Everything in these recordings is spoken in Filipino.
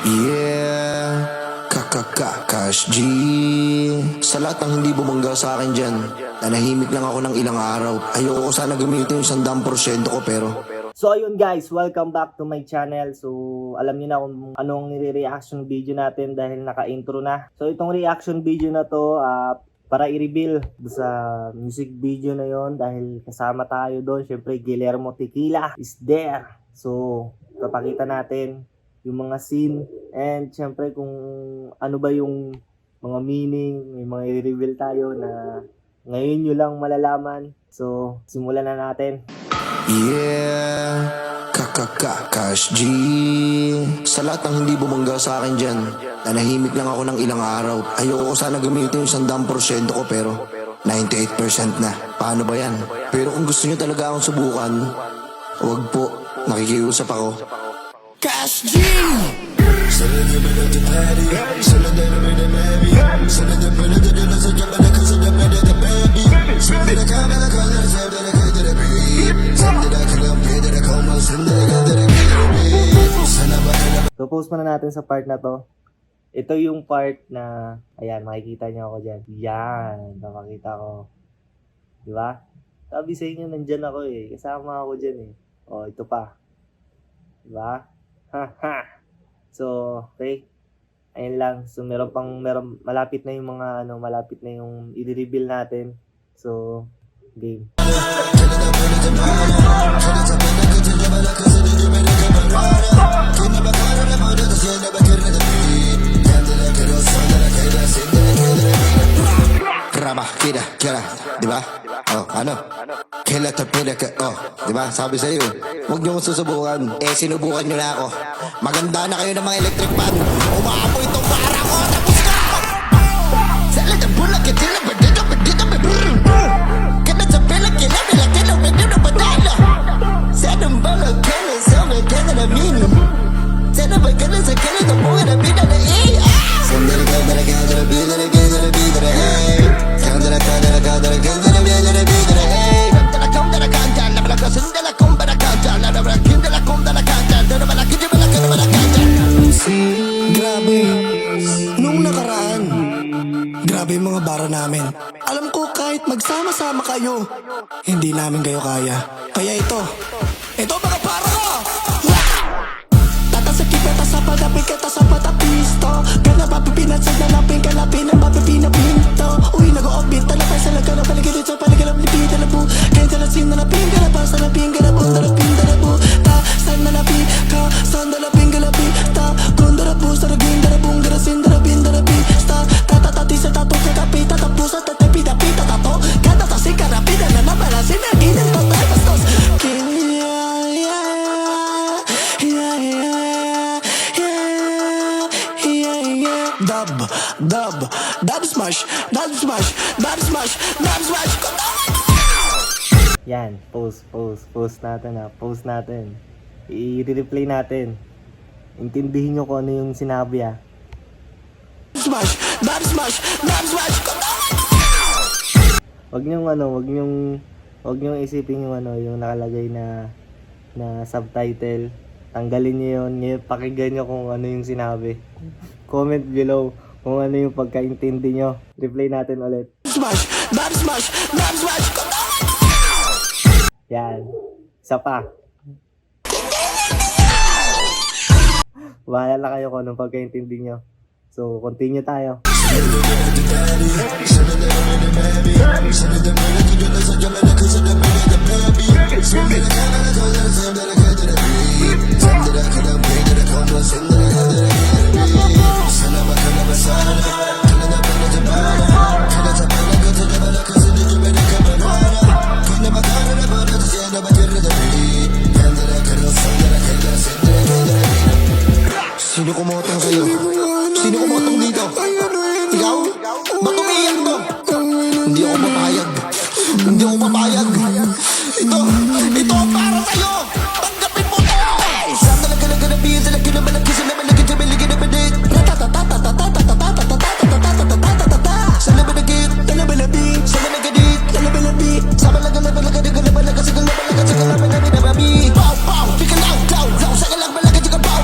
Yeah, Cash G. Sa lahat ng hindi bumangga sa akin dyan, nanahimik lang ako ng ilang araw. Ayoko sana gamitin yung 100% ko pero So ayun guys, welcome back to my channel. So alam niyo na kung anong nire-reaction video natin dahil naka-intro na. So itong reaction video na to para i-reveal sa music video na yon dahil kasama tayo doon. Syempre Guillermo Tequila is there. So papakita natin yung mga scene and syempre kung ano ba yung mga meaning, may mga i-reveal tayo na ngayon nyo lang malalaman. So simulan na natin. yeah, Cash G. Sa lahat ng hindi bumangga sa akin dyan, nanahimik lang ako ng ilang araw. Ayoko sana gamitin yung 100% ko pero 98% na. Paano ba yan? Pero kung gusto nyo talaga akong subukan, wag po, nakikiusap ako. Cash G! So post muna natin sa part na to. Ito yung part na, ayan, makikita niyo ako dyan. Yan, makikita ko. Diba? Sabi sa inyo, nandyan ako eh. Kasama ako dyan eh. O, ito pa. Diba? Ha. So, okay. Ayun lang. So, meron, malapit na yung mga, malapit na yung i-reveal natin. So, game. Rama, kira, diba? Oh, ano? Kila tapila ka, oh, diba? Sabi sa'yo, huwag niyo akong susubukan. Sinubukan niyo na ako. Maganda na kayo ng mga electric fan. Umaapoy itong para ko, tapos ka! Sala na bulak, kitila, badito, brrrr. Kana sa pila, kinabila, badito, badala. Sanang balag, kala, sama, kala na mino. Sana ba kala sa kala, na buhay na bina na iya. Sandala ka, dala ka, dala bina na bina na bina na hey. Sandala ka, dala ka, dala ka, dala bina na bina na hey. Dala ka, dala ka, dala bala ka, sandala ka, dala ka, dala bala ka, dala ka, dala ka, dala bala ka, dala ka, dala ka. Grabe, nung nakaraan, grabe yung mga bara namin. Alam ko kahit magsama-sama kayo, hindi namin kayo kaya. Kaya ito mga para ko. Sa kipeta sa padapin kita sa patapisto. Kana papipinat sa lalapin kalapin ang papipinapinto. Uy nag-o-offbeat talapay sa laga na paligid sa paligid ng lipid na po. Kaya talasin na napin ka na pa sa napin ka na po. Talapin ka na po. Ta saan manapi ka saan dalapin galapi. Ta kung darapo sa raging darabong darasin darapin darapi. Ta tatatati sa tato kakapi tatapo sa tatapi tapi tatato. Kada kasi karapi na napalasin na ginang patay bastos. Dub smash. Yan, post natin. I-replay natin. Intindihin nyo kung ano yung sinabi Dub smash. Wag nyong isipin yung yung nakalagay na subtitle. Tanggalin nyo yun. Ngayon, pakinggan nyo kung ano yung sinabi. Comment below kung ano yung pagkaintindi nyo. Replay natin ulit. Dub smash. Yan. Isa pa. Bahala na kayo kung anong pagkaintindi nyo. So, continue tayo. Sino kumotong sa'yo? Sino kumotong dito? Ikaw? Ba't umiiyak to? Hindi ako papayag. Ito ang para sa'yo! Tanggapin mo to! Saan talaga naganabi? Talaga na malaki sa naman nagkitabiligin na panig. Saan na ba nagit? Talabalabi. Saan na nagadit? Talabalabi. Sama lang galabalaga. Galabalaga sa galabalaga sa galabalaga na babi. Pow! Pika lang! Cloud! Sa galang balaga sa kapaw!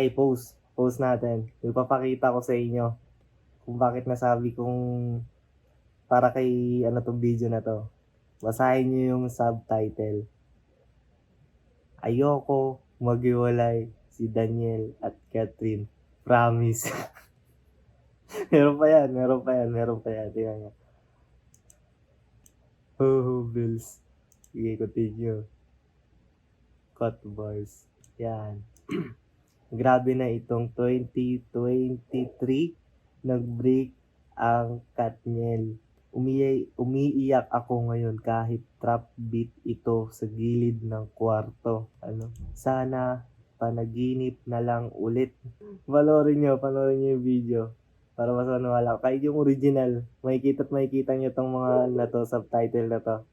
Okay, post natin. Ipapakita ko sa inyo kung bakit nasabi kong para kay ano tong video na to. Basahin nyo yung subtitle. Ayoko maghiwalay si Daniel at Catherine. Promise. meron pa yan. Tingnan nyo. Bills. Sige, continue. Cut bars. Yan. Grabe na itong 2023. Nag-break ang Katniel. Umiiyak ako ngayon kahit trap beat ito sa gilid ng kwarto. Sana panaginip na lang ulit. Panoorin nyo yung video para mas maniwala. Kahit yung original, makikita nyo tong mga na to, subtitle na to.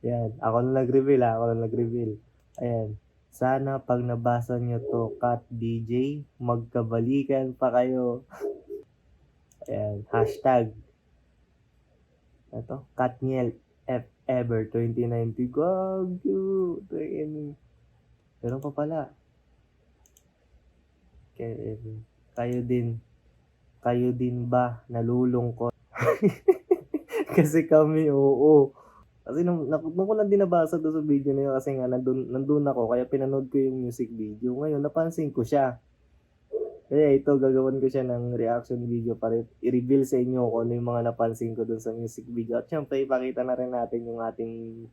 Yan, ako na nag-reveal. Ayan. Sana pag nabasa nyo to, Kat DJ, magkabalikan pa kayo. Ayan, hashtag. Ito, Katniel F ever 2090. Gago. Meron pa pala. Kayo din ba nalulungkot? Kasi kami, oo. Kasi nung ko lang din nabasa doon sa video na yun kasi nga nandun ako kaya pinanood ko yung music video. Ngayon napansin ko siya. Kaya ito gagawin ko siya ng reaction video para i-reveal sa inyo kung ano yung mga napansin ko doon sa music video. At syempre ipakita na rin natin yung ating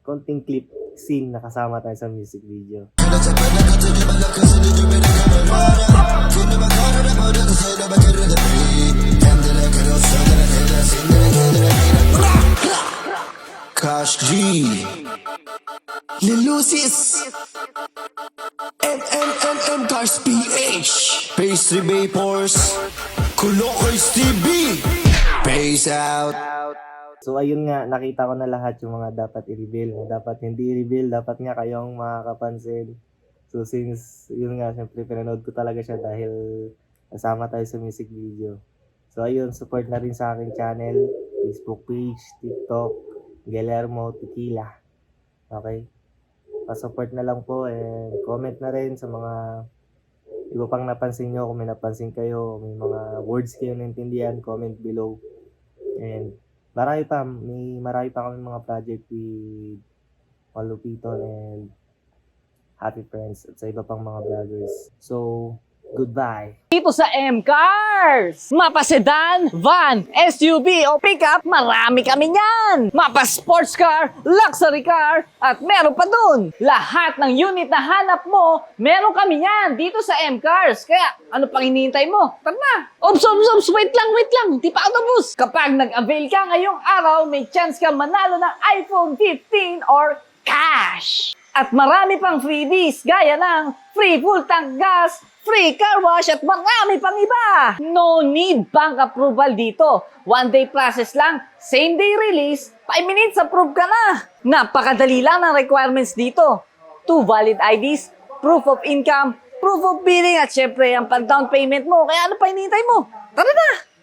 konting clip scene na kasama tayo sa music video. Cash G Lilusis MMMM Cars PH Pastry Vapors Kulokoy Stevie Peace out. So ayun nga, nakita ko na lahat yung mga dapat i-reveal, dapat hindi i-reveal, dapat nga kayong makakapansin. So since yun nga, syempre pinanood ko talaga siya dahil kasama tayo sa music video. So ayun, support na rin sa aking channel, Facebook page, TikTok, Guillermo Tequila. Okay? Pa-support na lang po and comment na rin sa mga iba pang napansin nyo. Kung may napansin kayo, may mga words kayo naintindihan, comment below. And marami pa kami mga project with Palupiton and Happy Friends at sa iba pang mga vloggers. So, goodbye. Dito sa M-Cars! Mapa sedan, van, SUV o pickup, marami kami niyan! Mapa sports car, luxury car, at meron pa dun! Lahat ng unit na hanap mo, meron kami niyan dito sa M-Cars. Kaya, ano pang hinihintay mo? Tara na! Ops, wait lang, di pa ako tapos! Kapag nag-avail ka ngayong araw, may chance ka manalo ng iPhone 15 or cash! At marami pang freebies gaya ng free full tank gas, free car wash at marami pang iba. No need bank approval dito. One day process lang, same day release, 5 minutes approve ka na. Napakadali lang ng requirements dito. 2 valid IDs, proof of income, proof of billing at syempre ang pag-down payment mo. Kaya ano pa hinihintay mo? Tara na!